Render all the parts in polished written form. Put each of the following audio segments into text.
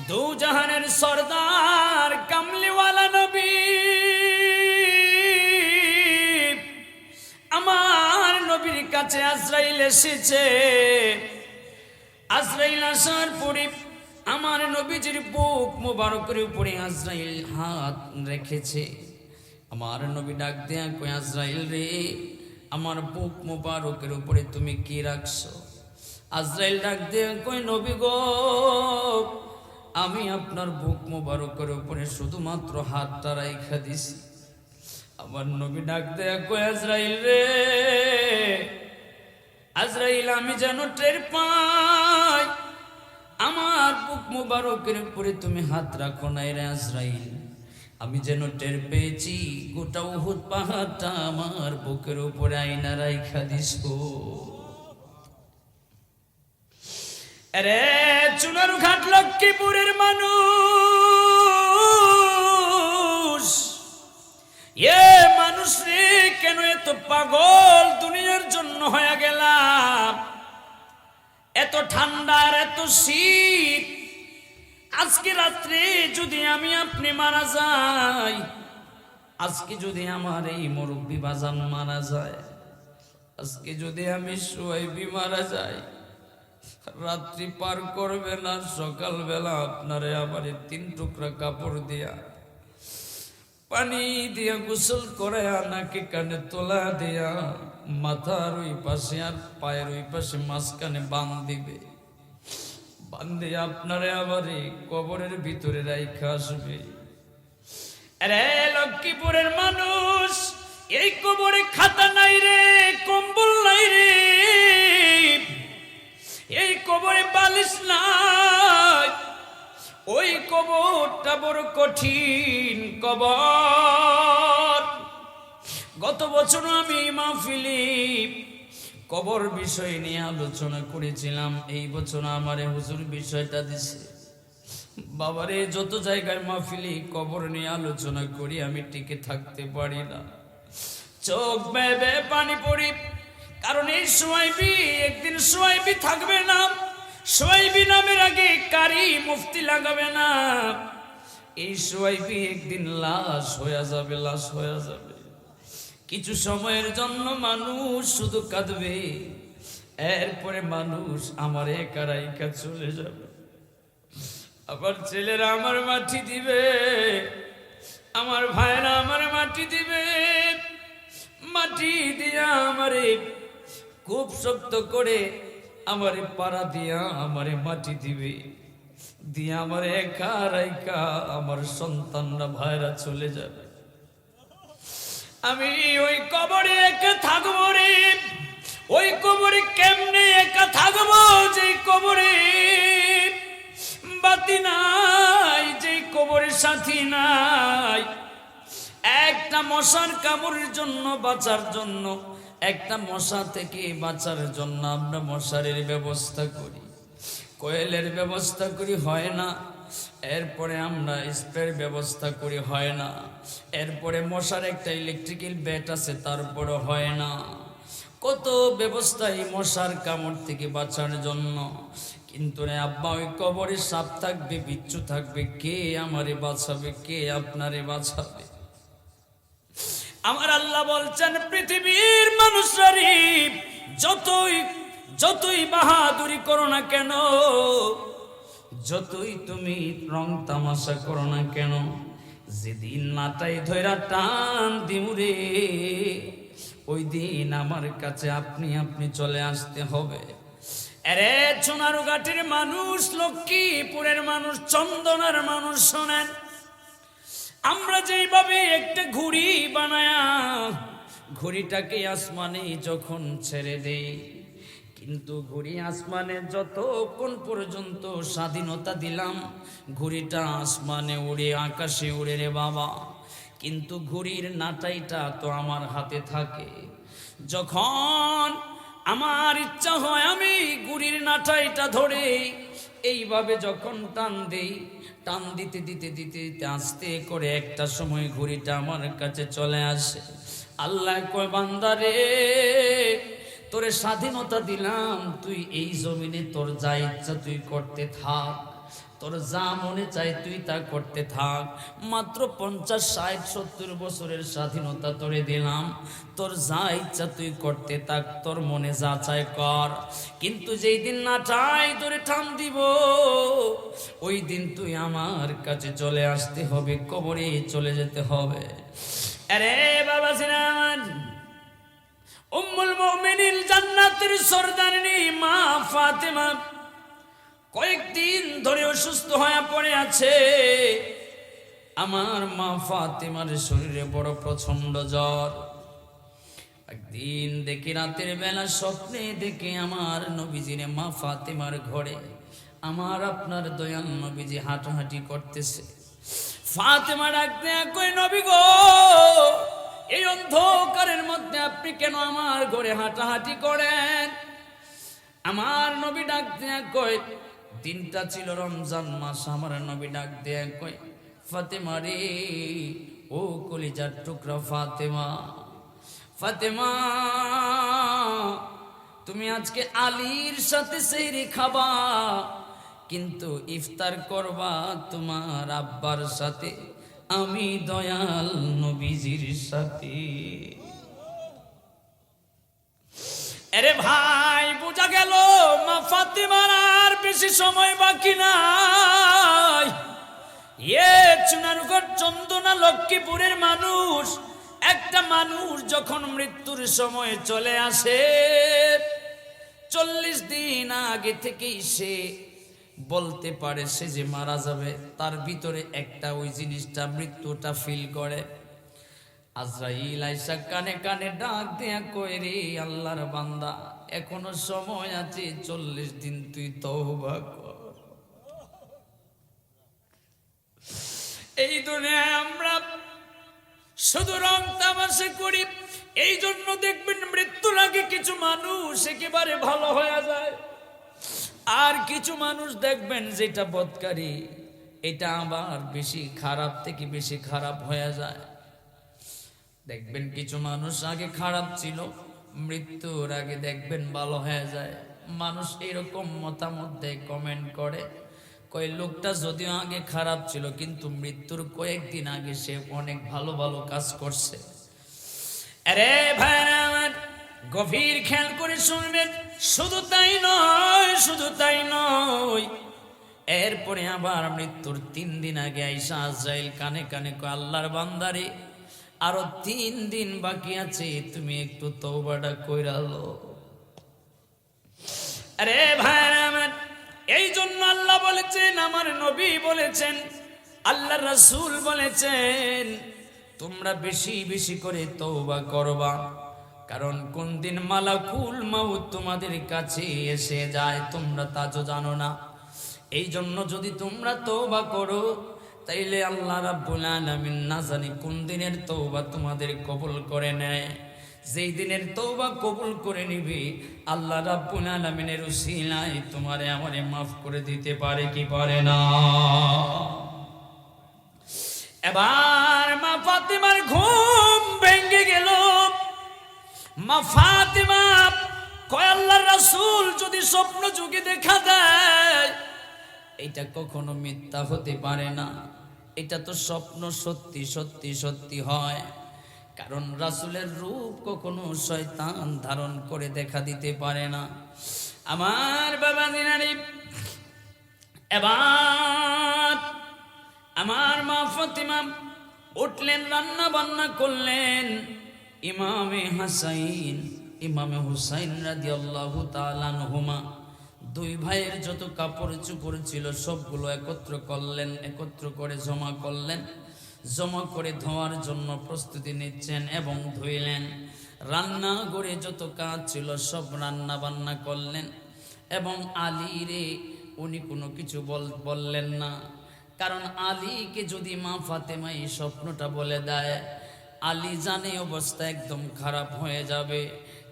দু জাহানের সরদার কামলিওয়ালা নবী, আমার নবীর কাছে আজরাইল এসেছে। আজরাইল আসার পরে আমার নবীজির বুক মোবারকের উপরে আজরাইল হাত রেখেছে। আমার নবী ডাক দেয়া কই, আজরাইল রে, আমার বুক মোবারকের উপরে তুমি কি রাখছো? আজরাইল ডাক দেয়া কই, নবী গো, আমি আপনার বুক মোবারকের উপরে শুধুমাত্র হাতটা রাইখা দিছি। আমার নবী ডাক দেয়া কই, আজরাইল রে, আজরাইল আমি যেন টের পাই আমার বুক মোবারকের উপরে তুমি হাত রাখো নাই রে আজরাইল। আমি যেন টের পেয়েছি গোটা উহুদ পাহাড়টা আমার বুকের উপরে আইনা রাইখা দিছো। আরে চুনারু ঘাট লক্ষ্মীপুরের মানুষ, এ মানুষ রে, কেন এত পাগল দুনিয়ার জন্য হয়ে গেলাম? এত ঠান্ডা আর এত শীত, আজকে রাত্রে যদি আমি আপনি মারা যাই, আজকে যদি আমার এই মুরব্বি বাজান মারা যায়, আজকে যদি আমি সুহাইবি মারা যাই, রাত্রি পার করবে না, সকালবেলা আপনারে আমার 3 টুকরা কাপড় দিয়া পানি দিয়া গোসল করে নাকি কানে তোলা দিয়া মাথার ওই পাশে আর পায়ের ওই পাশে মাঝখানে বাঁধ দিবে, বান্ধে আপনারে আবার কবরের ভিতরে রাইখা আসবে। আরে লক্ষ্মীপুরের মানুষ, এই কবরে খাতা নাই রে, কম্বল নাই রে, এই কবরে বালিশ নাই, ওই কবরটা বড় কঠিন কবর। গত বছর আমি মাহফিলে কবর বিষয় নিয়ে আলোচনা করেছিলাম, এই বছর আমারে হুজুর বিষয়টা দিছে। বাবারে, যত জায়গায় মাহফিলে কবর নিয়ে আলোচনা করি আমি টিকে থাকতে পারি না, চোখ বেয়ে বেয়ে পানি পড়ি। কারণ এই সুহাইবি একদিন সুহাইবি থাকবে না, সুহাইবি নামের আগে কারি মুফতি লাগাবে না, এই সুহাইবি একদিন লাশ হয়ে যাবে, লাশ হয়ে যাবে। কিছু সময়ের জন্য মানুষ শুধু কাঁদবে, এরপরে মানুষ আমার একা রাইখা চলে যাবে। আবার ছেলেরা আমার মাটি দিবে, আমার ভাইরা আমার মাটি দিবে, মাটি দিয়া আমারে খুব শক্ত করে আমারে পাড়া দিয়া আমারে মাটি দিবে, দিয়া আমার একা রাইখা আমার সন্তানরা ভাইরা চলে যাবে। আমি ওই কবরে একা থাকবো রে, ওই কবরে কেমনে একা থাকবো, যে কবরে বাতি নাই, যে কবরে সাথী নাই। একটা মশার কামড়ের জন্য বাঁচার জন্য, একটা মশা থেকে বাঁচার জন্য আমরা মশারির ব্যবস্থা করি, কোয়েলের ব্যবস্থা করি, হয় না। এরপরে আমরা স্প্রের ব্যবস্থা করি, হয় না। এরপরে মশার একটা ইলেকট্রিক্যাল ব্যাট আছে, তারপরে হয় না। কত ব্যবস্থা এই মশার কামড় থেকে বাঁচার জন্য। কিন্তু রে আব্বা, ওই কবরে সাপ থাকবে, বিচ্ছু থাকবে, কে আমারে বাঁচাবে, কে আপনারে বাঁচাবে? আমার আল্লাহ বলছেন, পৃথিবীর মানুষরা যতই যতই বাহাদুরি করো না কেন, যতই তুমি রং তামাশা করো না কেন, যেদিন নাটাই ধৈরা টান দিমুরে, ওই দিন আমার কাছে আপনি আপনি চলে আসতে হবে। আরে সোনারুঘাটের মানুষ, লক্ষ্মীপুরের মানুষ, চন্দনার মানুষ, শোনেন, আমরা যেভাবে একটা ঘুড়ি বানায়া ঘুড়িটাকে আসমানে যখন ছেড়ে দেই, কিন্তু ঘুড়ি আসমানে যতক্ষণ পর্যন্ত স্বাধীনতা দিলাম, ঘুড়িটা আসমানে উড়ে, আকাশে উড়ে রে বাবা, কিন্তু ঘুড়ির নাটাইটা তো আমার হাতে থাকে। যখন আমার ইচ্ছা হয় আমি ঘুড়ির নাটাইটা ধরে এইভাবে যখন টান দেই, টান দিতে দিতে দিতে দিতে আস্তে করে একটা সময় ঘুড়িটা আমার কাছে চলে আসে। আল্লাহ কয়, বান্দা রে, তোরে স্বাধীনতা দিলাম, তুই এই জমিনে তোর যা ইচ্ছা তুই করতে থাক, তোর যা মনে চাই তুই তা করতে থাক, মাত্র 50, 60, 70 বছরের স্বাধীনতা তোরে দিলাম, তোর যা ইচ্ছা তুই করতে থাক, তোর মনে যা চাই কর। কিন্তু যেই দিন না চাই তোরে ঠাম দিব, ওই দিন তুই আমার কাছে চলে আসতে হবে, কবরে চলে যেতে হবে। আরে বাবা সিনান, উম্মুল মুমিনিন জান্নাতের সরদারিনী মা ফাতেমা কয়েকদিন ধরে অসুস্থ হয়ে পড়ে আছে। আমার মা ফাতেমার শরীরে বড় প্রচন্ড জ্বর। একদিন দেখি রাতের বেলা স্বপ্নে দেখে আমার নবীজির মা ফাতেমার ঘরে আমার আপনার দয়াল নবীজি হাঁটাহাঁটি করতেছে। ফাতেমা ডাকতে কই, নবী গো, এই অন্ধকারের মধ্যে আপনি কেন আমার ঘরে হাঁটাহাঁটি করেন? আমার নবী ডাক দেয়া কই, দিনটা ছিল রমজান মাস। আমার নবী ডাক দেয়া কই, ফাতেমা রে, ও কলিজার টুকরা ফাতেমা, ফাতেমা তুমি আজকে আলীর সাথে সেহরি খাবা, কিন্তু ইফতার করবা তোমার আব্বার সাথে, আমি দয়াল নবীজির সাথে। আরে ভাই, বোঝা গেল মা ফাতেমার আর বেশি সময় বাকি নাই। চুনারুঘাট চন্দনা লক্ষ্মীপুরের মানুষ, একটা মানুষ যখন মৃত্যুর সময় চলে আসে, 40 দিন আগে থেকেই সে বলতে পারে সে যে মারা যাবে, তার ভিতরে একটা ওই জিনিসটা, মৃত্যুটা ফিল করে। আজরাইল আইসা কানে কানে ডাক দেয়া কই, রে আল্লাহর বান্দা, এখনো সময় আছে, 40 দিন তুই তওবা কর। এই দুনিয়ায় আমরা শুধু রং তামাশা করি, এই জন্য দেখবেন মৃত্যুর আগে কিছু মানুষ একেবারে ভালো হয়ে যায়, আর কিছু মানুষ দেখবেন যেটা বদকারী, এটা আবার বেশি খারাপ থেকে বেশি খারাপ হয়ে যায়। দেখবেন কিছু মানুষ আগে খারাপ ছিল, মৃত্যুর আগে দেখবেন ভালো হয়ে যায়। মানুষ এরকম মতামত দেয়, কমেন্ট করে, কই লোকটা যদিও আগে খারাপ ছিল কিন্তু মৃত্যুর কয়েকদিন আগে সে অনেক ভালো ভালো কাজ করছে। আরে ভাইরা আমার, গভীর খেয়াল করে শুনবেন, শুধু তাই নয়, শুধু তাই নয়, এরপরে আবার মৃত্যুর 3 দিন আগে আইসা আজরাইল কানে কানে কয়, আল্লাহর বান্দারে, আরো 3 দিন বাকি আছে, তুমি একটু তওবাটা কইরা লো। আরে ভাইরা আমার, এই জন্য আল্লাহ বলেছেন, আমার নবী বলেছেন, আল্লাহ রাসূল বলেছেন, তোমরা বেশি বেশি করে তওবা করবা, কারণ কোন দিন মালাকুল মাউত তোমাদের কাছে এসে যায় তোমরা তা তো জানো না। এই জন্য যদি তোমরা তওবা করো, তাইলে আল্লাহ রাব্বুল আলামিন না জানি কোন দিনের তওবা তোমাদের কবুল করে নেয়। যেই দিনের তওবা কবুল করে নিবে, আল্লাহ রাব্বুল আলামিনের উসিলায় তোমারে আমারে মাফ করে দিতে পারে কি পারে না? এবার মা ফাতেমার ঘুম ভেঙে গেল। মা ফাতেমা কয়, আল্লাহর রাসূল যদি স্বপ্ন যুগে দেখা দেয়, এটা কখনো মিথ্যা হতে পারে না, এটা তো স্বপ্ন সত্যি সত্যি সত্যি হয়, কারণ রাসূলের রূপ কখনো শয়তান ধারণ করে দেখা দিতে পারে না। আমার বাবা দিনারি, এবার আমার মা ফাতেমা উঠলেন, রান্না বান্না করলেন। ইমামে হাসাইন, ইমামে হুসাইন রাদিয়াল্লাহু তাআলা আনহুমা, 2 ভাইয়ের যত কাপড় চোপড় ছিল সবগুলো একত্র করলেন, একত্র করে জমা করলেন, জমা করে ধোয়ার জন্য প্রস্তুতি নিচ্ছেন এবং ধুইলেন। রান্না করে যত কাজ ছিল সব রান্না বান্না করলেন। এবং আলীরে উনি কোনো কিছু বললেন না, কারণ আলীকে যদি মা ফাতেমা এই স্বপ্নটা বলে দেয়, আলী জানে অবস্থা একদম খারাপ হয়ে যাবে,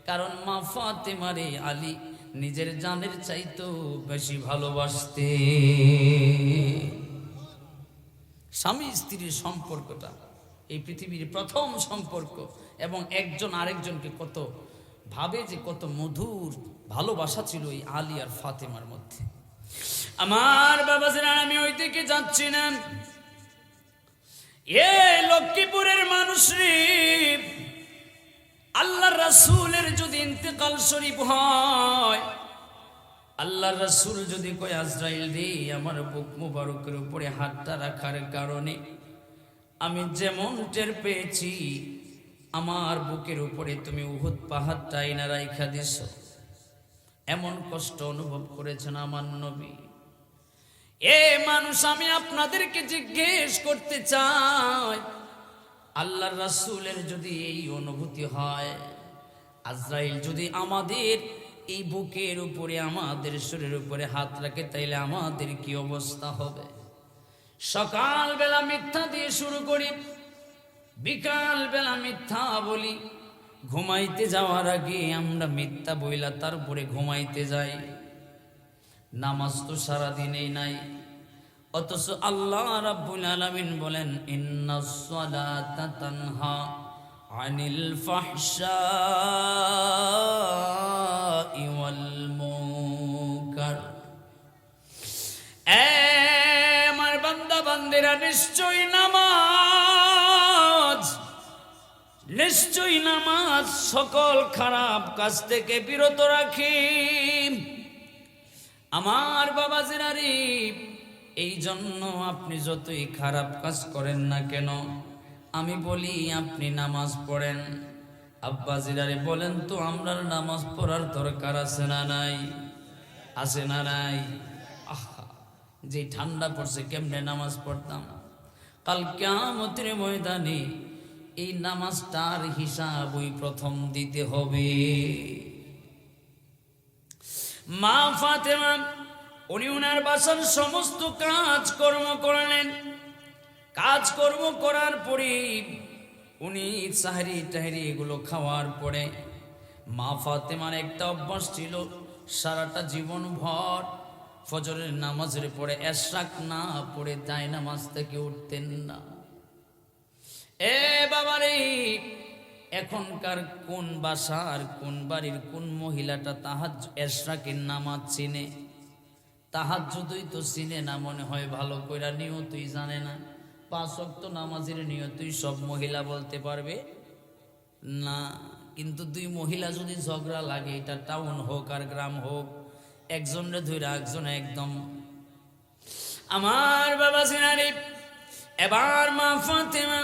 কারণ মা ফাতেমারে আলী নিজের জানের চাইতেও বেশি ভালোবাসতে। স্বামী স্ত্রীর সম্পর্কটা এই পৃথিবীর প্রথম সম্পর্ক, এবং একজন আরেকজনকে কত ভাবে যে কত মধুর ভালোবাসা ছিল এই আলী আর ফাতেমার মধ্যে। আমার বাবাজিরা, আমি ওই দিকে যাচ্ছি না। এ লক্ষ্মীপুরের মানুষ রে, আল্লাহ রাসূলের যদি ইন্তেকাল শরীফ হয়, আল্লাহ রাসূল যদি কয় আজরাইল রে আমার বুক মুবারকের উপরে হাতটা রাখার কারণে আমি যেমন টের পেয়েছি আমার বুকের উপরে তুমি উহুদ পাহাড়টা আইনা রাইখা দিছ, এমন কষ্ট অনুভব করেছেন আমার নবী। এ মানুষ, আমি আপনাদেরকে জিজ্ঞেস করতে চাই, আল্লাহর রাসূলের যদি এই অনুভূতি হয়, আজরাইল যদি আমাদের এই বুকের উপরে আমাদের শরীরের উপরে হাত রাখে, তাইলে আমাদের কি অবস্থা হবে? সকাল বেলা মিথ্যা দিয়ে শুরু করি, বিকাল বেলা মিথ্যা বলি, ঘুমাইতে যাওয়ার আগে আমরা মিথ্যা বইলা তারপরে ঘুমাইতে যাই। নামাজ তো সারাদিনেই নাই, অথচ আল্লাহ রাব্বুল আলামিন বলেন ইন্নাস সালাতা তানহা আনিল ফাহশাই ওয়াল মুনকার। আমার বান্দা বান্দেরা, নিশ্চয়ই নামাজ সকল খারাপ কাজ থেকে বিরত রাখি। আমার বাবাজিরা রে, এই জন্য আপনি যতই খারাপ কাজ করেন না কেন, আমি বলি আপনি নামাজ পড়েন। আব্বাজিরা রে, বলেন তো আমরা নামাজ পড়ার দরকার আছে না নাই? আছে না নাই? আহা, যে ঠান্ডা পড়ছে কেমনে নামাজ পড়তাম। কাল কিয়ামতের ময়দানে এই নামাজটার হিসাবই প্রথম দিতে হবে। মা ফাতেমা উনি উনার বাসার সমস্ত কাজকর্ম করলেন। কাজকর্ম করার পরে উনি সাহরি টাহরি এগুলো খাওয়ার পরে মা ফাতেমার একটা অভ্যাস ছিল, সারাটা জীবন ভর ফজরের নামাজের পরে এশরাক না পড়ে যায় নামাজ থেকে উঠতেন না। এ বাবারে, এখনকার কোন বাসার কোন বাড়ির কোন মহিলাটা এশরাকের নামাজ চিনে? তাহাজ্জুদই তো চিনে না, মনে হয় ভালো কইরা নিয়তই জানে না। 5 ওয়াক্ত নামাজের নিয়তই সব মহিলা বলতে পারবে না। কিন্তু 2 মহিলা যদি ঝগড়া লাগে, এটা টাউন হোক আর গ্রাম হোক, একজনের ধইরা একজন একদম। আমার বাবা সিনারি, এবার মা ফাতেমা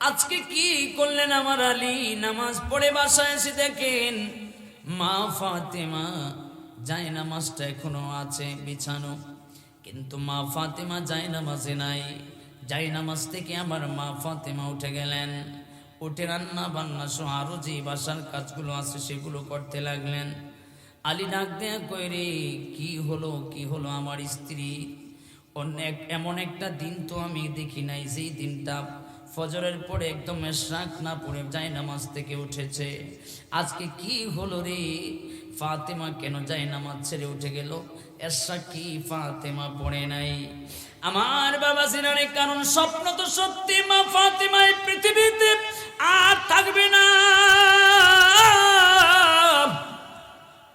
আজকে কি করলেন আমার আলী? নামাজ পড়ে বাসায় এসে দেখেন মা ফাতেমা জায়নামাজটা এখনো আছে বিছানো, কিন্তু মা ফাতেমা জায়নামাজে নাই। জায়নামাজ থেকে আমার মা ফাতেমা উঠে গেলেন, উঠে রান্না বান্না সহ আরো যে বাসার কাজগুলো আছে সেগুলো করতে লাগলেন। আলী ডাক দেয়া কই রে, কি হলো কি হলো আমার স্ত্রী? এমন একটা দিন তো আমি দেখি নাই যেই দিনটা ফজরের পরে একদম এশরাক না পড়ে জায়নামাজ থেকে উঠেছে। আজকে কি হলো রে? ফাতেমা কেন জায়নামাজ ছেড়ে উঠে গেল? এশরাক কি ফাতেমা পড়ে নাই? আমার বাবা জিনারে, কারণ স্বপ্ন তো সত্যি, মা ফাতেমা এই পৃথিবীতে আর থাকবে না।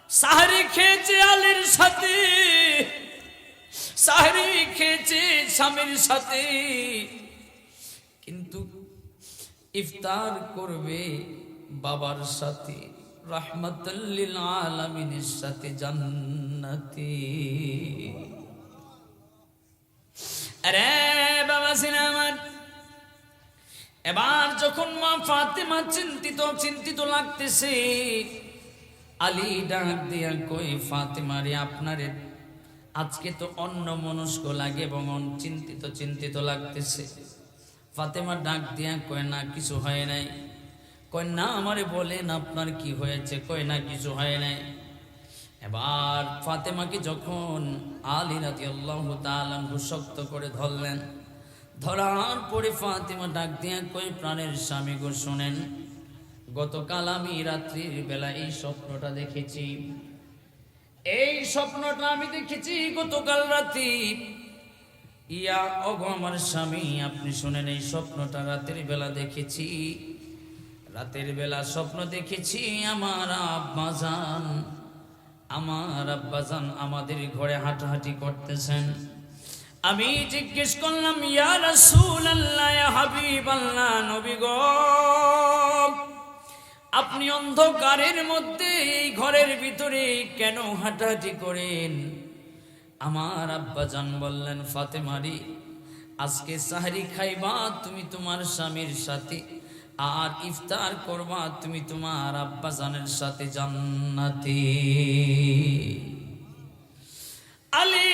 সাহরি খেয়েছে আলীর সাথে, সাহরি খেয়েছে স্বামীর সাথে, কিন্তু ইফতার করবে বাবার সাথে, রাহমাতাল লিল আলামিনের সাথে, জান্নাতে। আরে বাবা সিনামান, এবার যখন মা ফাতেমা চিন্তিত লাগতেছে, আলী ডাক দিয়া কই ফাতেমা রে, আপনারে আজকে তো অন্য মনস্ক লাগে এবং চিন্তিত লাগতেছে। ফাতেমা ডাক দিয়া কয় না কিছু হয় নাই। কয় না আমারে বলেন আপনার কি হয়েছে? কয় না কিছু হয় নাই। এবার ফাতেমাকে যখন আলী রাদিয়াল্লাহু তাআলা শক্ত করে ধরলেন, ধরার পরে ফাতেমা ডাক দিয়া কয় প্রাণের স্বামী গো শোনেন, গতকাল আমি রাত্রির বেলা এই স্বপ্নটা দেখেছি। এই স্বপ্নটা আমি দেখেছি গতকাল রাতে। ইয়া ওগো আমার স্বামী, আপনি শুনেন, এই স্বপ্নটা রাতের বেলা দেখেছি। রাতের বেলা স্বপ্ন দেখেছি আমার আব্বাজান আমার আব্বাজান আমাদের ঘরে হাঁটাহাঁটি করতেছেন। আমি জিজ্ঞেস করলাম, ইয়া রাসূলুল্লাহ, ইয়া হাবিবাল্লাহ, নবী গো, আপনি অন্ধকারের মধ্যে এই ঘরের ভিতরে কেন হাঁটাহাঁটি করেন? আমার আব্বাজান বললেন, ফাতেমারি, আজকে সাহরি খাইবা তুমি তোমার স্বামীর সাথে, আর ইফতার করবা তুমি তোমার আব্বাজানের সাথে জান্নাতে। আলী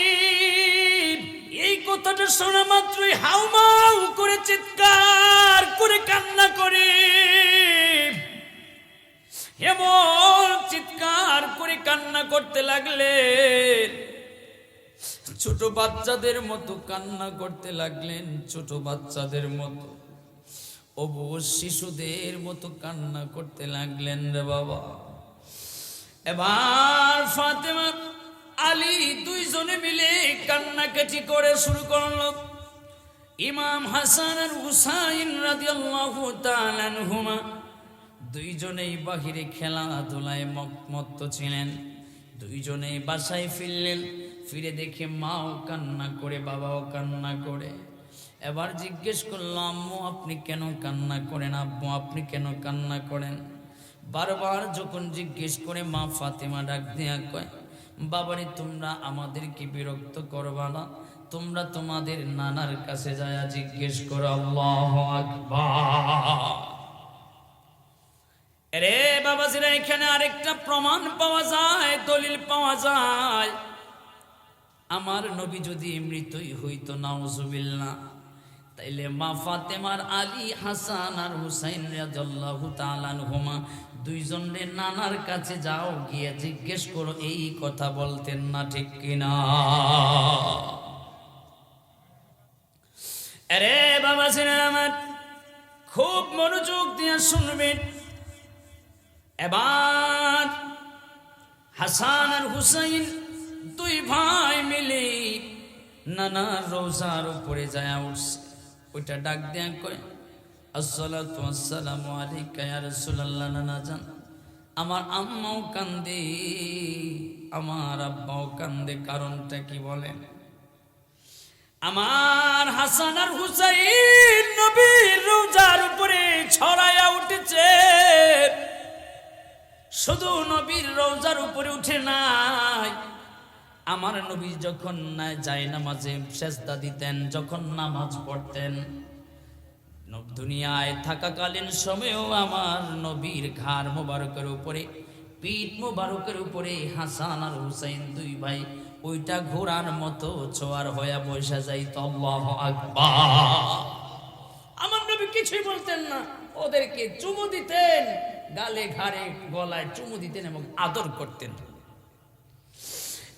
এই কথাটা শোনা মাত্রই হাউমাউ করে চিৎকার করে কান্না করে, এমন চিৎকার করে কান্না করতে লাগলেন, ছোট বাচ্চাদের মতো কান্না করতে লাগলেন, ছোট বাচ্চাদের মতো, অবুঝ শিশুদের মতো কান্না করতে লাগলেন রে বাবা। এবার ফাতেমা আলী দুইজনে মিলে কান্নাকাটি করে শুরু করলো। ইমাম হাসান আর হুসাইন রাদিয়াল্লাহু তাআলা আনহুমা দুইজনেই বাহিরে খেলাধুলায় মত্ত ছিলেন। দুইজনেই বাসায় ফিরলেন, ফিরে দেখে মাও কান্না করে, বাবাও কান্না করে। এবার জিজ্ঞেস করলাম, আম্মু আপনি কেন কান্না করেন? আব্বু আপনি কেন কান্না করেন? বারবার যখন জিজ্ঞেস করে, মা ফাতেমা ডাক দিয়া কয়, বাবারে তোমরা আমাদেরকে বিরক্ত করবা না, তোমরা তোমাদের নানার কাছে যায় জিজ্ঞেস করো। আল্লাহু আকবার। আরে বাবাজিরা, এখানে আরেকটা প্রমাণ পাওয়া যায়, দলিল পাওয়া যায়। আমার নবী যদি মৃতই হইতো, নাউজুবিল্লাহ, তাইলে মা ফাতেমার আলী হাসান আর হুসাইন রাদিয়াল্লাহু তাআলা আনহুমা দুইজনে নানার কাছে যাও, গিয়ে জিজ্ঞেস করো, এই কথা বলতেন না, ঠিক কিনা? আরে বাবাজিরা আমার, খুব মনোযোগ দিয়ে শুনবেন। এবার হাসান আর হুসাইন দুই ভাই মিলে নানার রওজার উপরে যায় উঠছে। ওইটা ডাক দেয়া কয়, আসসালাতু ওয়াসসালামু আলাইকা ইয়া রাসূলুল্লাহ। নানা জান, আমার আম্মাও কান্দে, আমার আব্বাও কান্দে, কারণটা কি বলেন? আমার হাসান আর হুসাইন নবীর রওজার উপরে ছড়ায়া উঠেছে। শুধু নবীর রওজার উপরে উঠে নাই, আমার নবী যখন না যায় নামাজে সেজদা দিতেন, যখন নামাজ পড়তেন, দুনিয়ায় থাকাকালীন সময়েও আমার নবীর ঘাড় মোবারকের উপরে, পিঠ মোবারকের উপরে হাসান আর হুসাইন দুই ভাই ওইটা ঘোড়ার মতো ছোয়ার হয়ে বসে যাইত। আল্লাহু আকবার। আমার নবী কিছুই বলতেন না, ওদেরকে চুমু দিতেন, গালে ঘাড়ে গলায় চুমু দিতেন এবং আদর করতেন।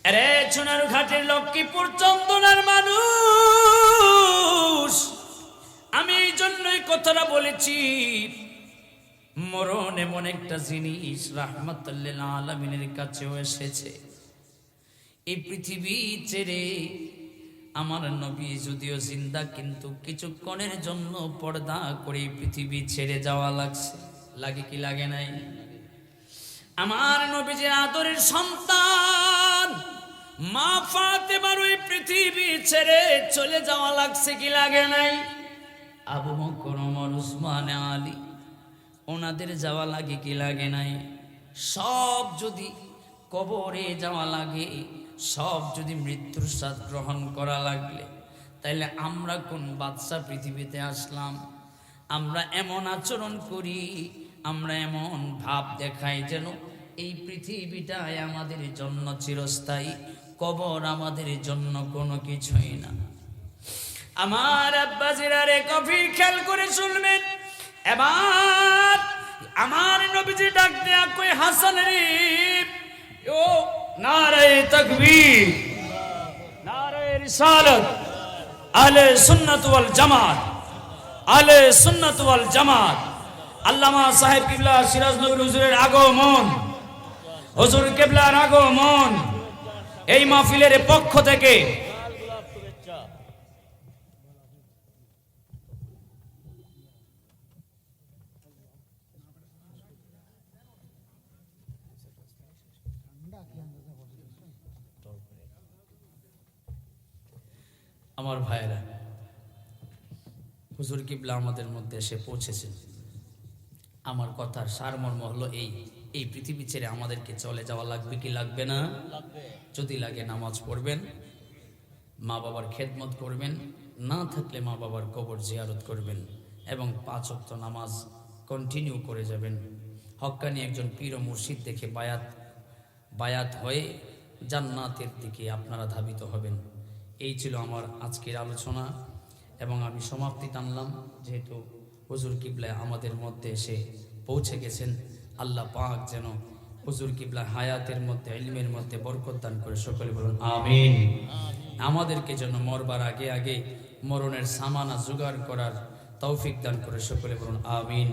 আরে সোনার ঘাটের লক্ষ্মীপুর চন্দনার মানুষ, আমি এই জন্যই কথাটা বলেছি, মরণ এমন একটা জিনিস রাহমাতুল লিল আলামিনের কাছেও এসেছে। এই পৃথিবী ছেড়ে আমার নবী যদিও জিন্দা, কিন্তু কিছুক্ষণের জন্য পর্দা করে পৃথিবী ছেড়ে যাওয়া লাগছে। লাগে কি লাগে নাই? আমার নবীজির আদরের সন্তান মা ফাতেমার ওই পৃথিবী ছেড়ে চলে যাওয়া লাগছে কি লাগে নাই? আবু বকর, ওমর, উসমান, আলী ওনাদের যাওয়া লাগে কি লাগে নাই? সব যদি কবরে যাওয়া লাগে, সব যদি মৃত্যুর স্বাদ গ্রহণ করা লাগলে, তাইলে আমরা কোন বাদশা পৃথিবীতে আসলাম? আমরা এমন আচরণ করি, আমরা এমন ভাব দেখাই যেন এই পৃথিবীটাই আমাদের জন্য চিরস্থায়ী, কবর আমাদের জন্য কোনো কিছুই না। আমার আব্বাজিরা রে, গভীর খেয়াল করে শুনবেন। এবার আমার নবীজি ডাক দেয়া কই, হাসান রে, ও নারে তাকবীর, নারে রিসালাত, আহলে সুন্নাত ওয়াল জামাত, আহলে সুন্নাত ওয়াল জামাত। আল্লামা সাহেব কিবলা সিরাজ নবী হুজুরের আগমন, হুজুর কিবলার আগমন এই মাহফিলের পক্ষ থেকে আমার ভাইয়েরা, হুজুর কিবলা আমাদের মধ্যে এসে পৌঁছেছেন। আমার কথার সারমর্ম হলো এই পৃথিবী ছেড়ে আমাদেরকে চলে যাওয়া লাগবে কি লাগবে না? যদি লাগে নামাজ পড়বেন, মা বাবার খেদমত করবেন, না থাকলে মা বাবার কবর জিয়ারত করবেন এবং 5 ওয়াক্ত নামাজ কন্টিনিউ করে যাবেন। হক্কানি একজন পীর ও মুর্শিদ দেখে বায়াত হয়ে জান্নাতের দিকে আপনারা ধাবিত হবেন। এই ছিল আমার আজকের আলোচনা এবং আমি সমাপ্তি টানলাম, যেহেতু হুজুর কিবলা আমাদের মধ্যে এসে পৌঁছে গেছেন। আল্লাহ পাক যেন হুজুর কিবলা হায়াতের মধ্যে, ইলমের মধ্যে বরকত দান করে, সকলে বলুন আমিন। আমাদেরকে যেন মরবার আগে আগে মরণের সামানা জোগাড় করার তৌফিক দান করে, সকলে বলুন আমিন।